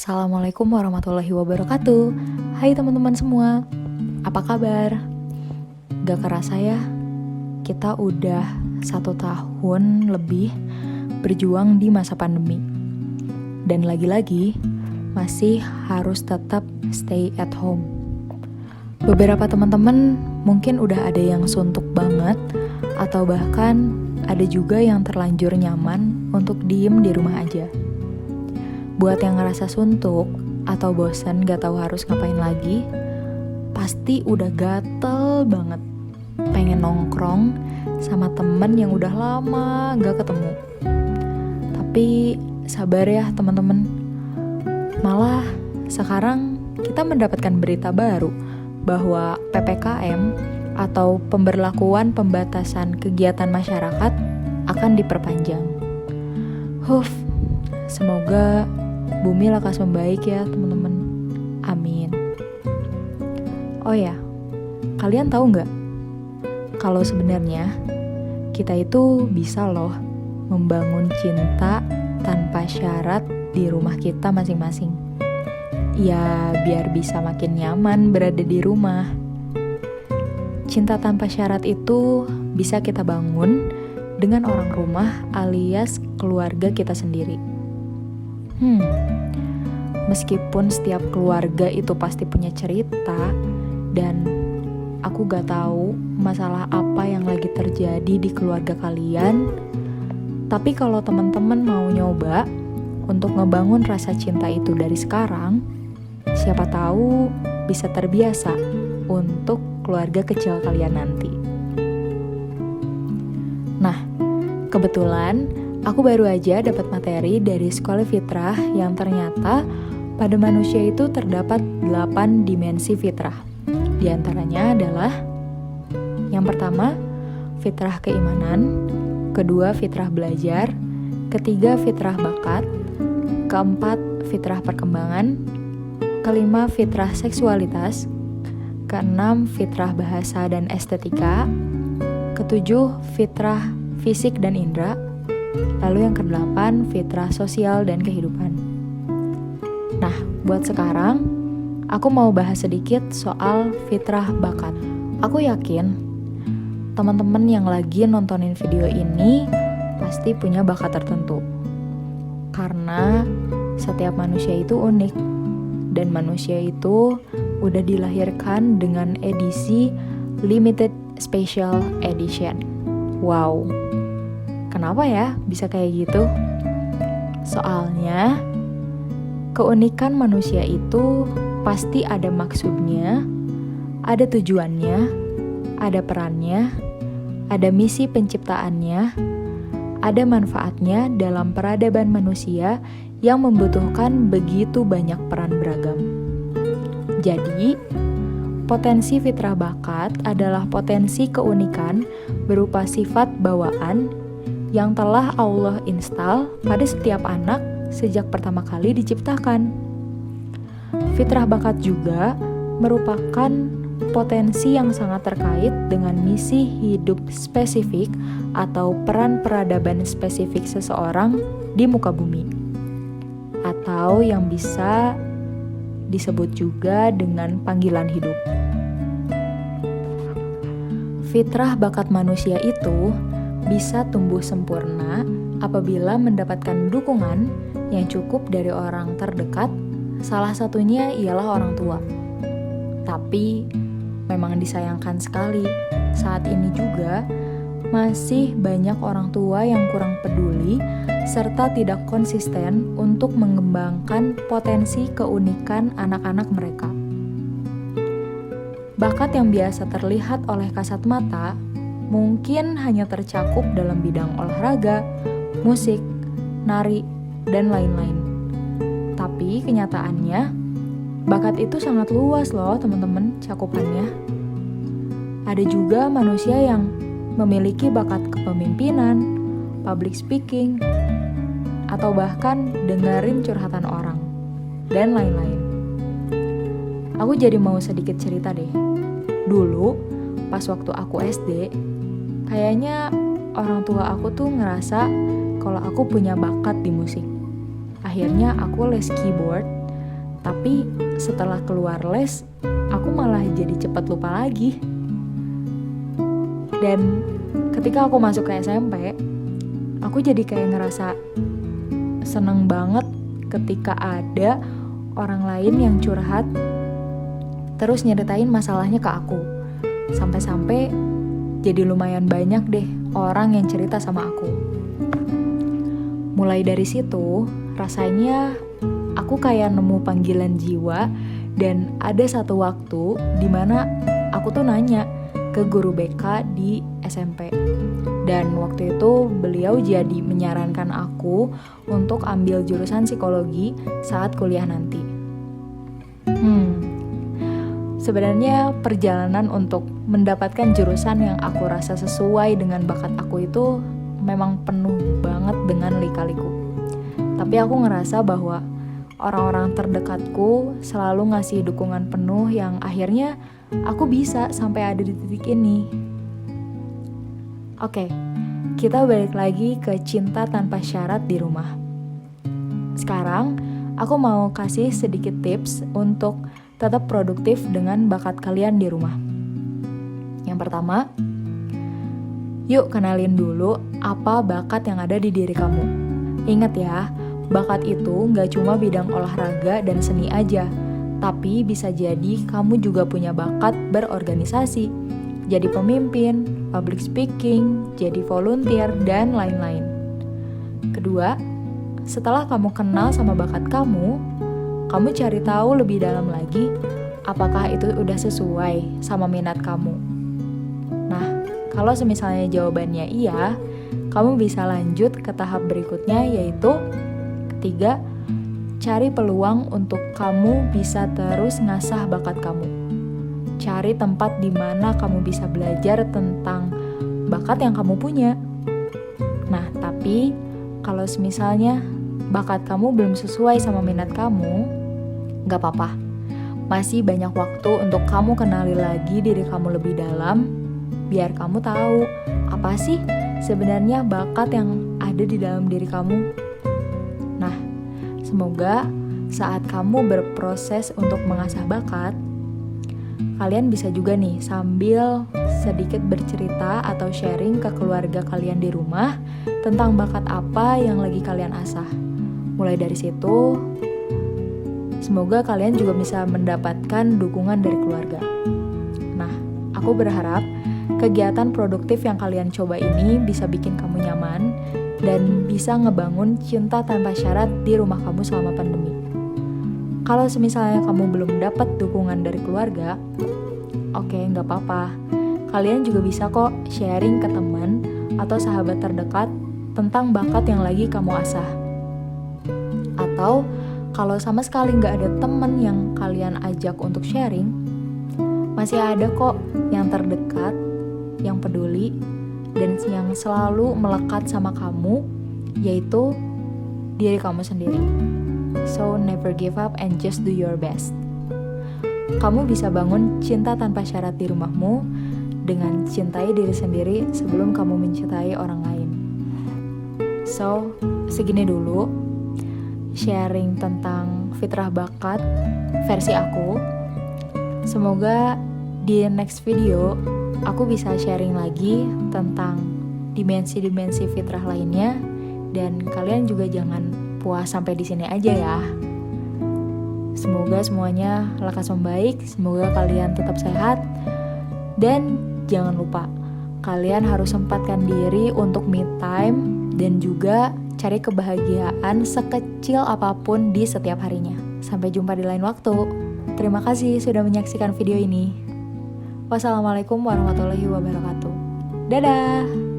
Assalamualaikum warahmatullahi wabarakatuh. Hai teman-teman semua, apa kabar? Gak kerasa ya, kita udah 1 tahun lebih berjuang di masa pandemi. Dan lagi-lagi, masih harus tetap stay at home. Beberapa teman-teman mungkin udah ada yang suntuk banget, atau bahkan ada juga yang terlanjur nyaman untuk diem di rumah aja. Buat yang ngerasa suntuk atau bosan gak tahu harus ngapain lagi, pasti udah gatel banget pengen nongkrong sama temen yang udah lama gak ketemu. Tapi sabar ya teman-teman, malah sekarang kita mendapatkan berita baru bahwa PPKM atau pemberlakuan pembatasan kegiatan masyarakat akan diperpanjang. Semoga bumi lekas membaik ya teman-teman. Amin. Oh ya, kalian tahu nggak? Kalau sebenarnya kita itu bisa loh membangun cinta tanpa syarat di rumah kita masing-masing. Ya, biar bisa makin nyaman berada di rumah. Cinta tanpa syarat itu bisa kita bangun dengan orang rumah alias keluarga kita sendiri. Meskipun setiap keluarga itu pasti punya cerita, dan aku gak tahu masalah apa yang lagi terjadi di keluarga kalian, tapi kalau teman-teman mau nyoba untuk ngebangun rasa cinta itu dari sekarang, siapa tahu bisa terbiasa untuk keluarga kecil kalian nanti. Nah, kebetulan aku baru aja dapat materi dari Sekolah Fitrah yang ternyata pada manusia itu terdapat 8 dimensi fitrah. Di antaranya adalah yang pertama, fitrah keimanan, kedua, fitrah belajar, ketiga, fitrah bakat, keempat, fitrah perkembangan, kelima, fitrah seksualitas, keenam, fitrah bahasa dan estetika, ketujuh, fitrah fisik dan indera, lalu yang kedelapan, fitrah sosial dan kehidupan. Nah, buat sekarang, aku mau bahas sedikit soal fitrah bakat. Aku yakin teman-teman yang lagi nontonin video ini pasti punya bakat tertentu. Karena setiap manusia itu unik, dan manusia itu udah dilahirkan dengan edisi limited special edition. Wow, kenapa ya bisa kayak gitu? Soalnya keunikan manusia itu pasti ada maksudnya, ada tujuannya, ada perannya, ada misi penciptaannya, ada manfaatnya dalam peradaban manusia yang membutuhkan begitu banyak peran beragam. Jadi, potensi fitrah bakat adalah potensi keunikan berupa sifat bawaan yang telah Allah install pada setiap anak sejak pertama kali diciptakan. Fitrah bakat juga merupakan potensi yang sangat terkait dengan misi hidup spesifik atau peran peradaban spesifik seseorang di muka bumi, atau yang bisa disebut juga dengan panggilan hidup. Fitrah bakat manusia itu bisa tumbuh sempurna apabila mendapatkan dukungan yang cukup dari orang terdekat, salah satunya ialah orang tua. Tapi memang disayangkan sekali, saat ini juga masih banyak orang tua yang kurang peduli serta tidak konsisten untuk mengembangkan potensi keunikan anak-anak mereka. Bakat yang biasa terlihat oleh kasat mata mungkin hanya tercakup dalam bidang olahraga, musik, nari, dan lain-lain. Tapi kenyataannya, bakat itu sangat luas loh teman-teman cakupannya. Ada juga manusia yang memiliki bakat kepemimpinan, public speaking, atau bahkan dengerin curhatan orang, dan lain-lain. Aku jadi mau sedikit cerita deh. Dulu, pas waktu aku SD, kayaknya orang tua aku tuh ngerasa kalau aku punya bakat di musik. Akhirnya aku les keyboard Tapi setelah keluar les, aku malah jadi cepat lupa lagi. Dan ketika aku masuk ke SMP, aku jadi kayak ngerasa seneng banget ketika ada orang lain yang curhat terus nyeritain masalahnya ke aku. Sampai-sampai jadi lumayan banyak deh orang yang cerita sama aku. Mulai dari situ, rasanya aku kayak nemu panggilan jiwa. Dan ada satu waktu dimana aku tuh nanya ke guru BK di SMP. Dan waktu itu beliau jadi menyarankan aku untuk ambil jurusan psikologi saat kuliah nanti. Sebenarnya perjalanan untuk mendapatkan jurusan yang aku rasa sesuai dengan bakat aku itu memang penuh banget dengan lika-liku. Tapi aku ngerasa bahwa orang-orang terdekatku selalu ngasih dukungan penuh yang akhirnya aku bisa sampai ada di titik ini. Oke, kita balik lagi ke cinta tanpa syarat di rumah. Sekarang, aku mau kasih sedikit tips untuk tetap produktif dengan bakat kalian di rumah. Yang pertama, yuk kenalin dulu apa bakat yang ada di diri kamu. Ingat ya, bakat itu gak cuma bidang olahraga dan seni aja, tapi bisa jadi kamu juga punya bakat berorganisasi, jadi pemimpin, public speaking, jadi volunteer, dan lain-lain. Kedua, setelah kamu kenal sama bakat kamu cari tahu lebih dalam lagi apakah itu udah sesuai sama minat kamu. Nah, kalau semisalnya jawabannya iya, kamu bisa lanjut ke tahap berikutnya, yaitu ketiga, cari peluang untuk kamu bisa terus ngasah bakat kamu. Cari tempat di mana kamu bisa belajar tentang bakat yang kamu punya. Nah, tapi kalau misalnya bakat kamu belum sesuai sama minat kamu, gak apa-apa. Masih banyak waktu untuk kamu kenali lagi diri kamu lebih dalam, biar kamu tahu apa sih sebenarnya bakat yang ada di dalam diri kamu. Nah, semoga saat kamu berproses untuk mengasah bakat, kalian bisa juga nih sambil sedikit bercerita atau sharing ke keluarga kalian di rumah tentang bakat apa yang lagi kalian asah. Mulai dari situ, semoga kalian juga bisa mendapatkan dukungan dari keluarga. Nah, aku berharap kegiatan produktif yang kalian coba ini bisa bikin kamu nyaman dan bisa ngebangun cinta tanpa syarat di rumah kamu selama pandemi. Kalau misalnya kamu belum dapat dukungan dari keluarga, oke, nggak apa-apa. Kalian juga bisa kok sharing ke teman atau sahabat terdekat tentang bakat yang lagi kamu asah. Atau kalau sama sekali nggak ada teman yang kalian ajak untuk sharing, masih ada kok yang terdekat, yang peduli, dan yang selalu melekat sama kamu, yaitu diri kamu sendiri. So never give up and just do your best. Kamu bisa bangun cinta tanpa syarat di rumahmu dengan cintai diri sendiri sebelum kamu mencintai orang lain. So, segini dulu sharing tentang fitrah bakat versi aku. Semoga di next video aku bisa sharing lagi tentang dimensi-dimensi fitrah lainnya, dan kalian juga jangan puas sampai di sini aja ya. Semoga semuanya lekas membaik, semoga kalian tetap sehat, dan jangan lupa kalian harus sempatkan diri untuk me time dan juga cari kebahagiaan sekecil apapun di setiap harinya. Sampai jumpa di lain waktu. Terima kasih sudah menyaksikan video ini. Wassalamualaikum warahmatullahi wabarakatuh. Dadah!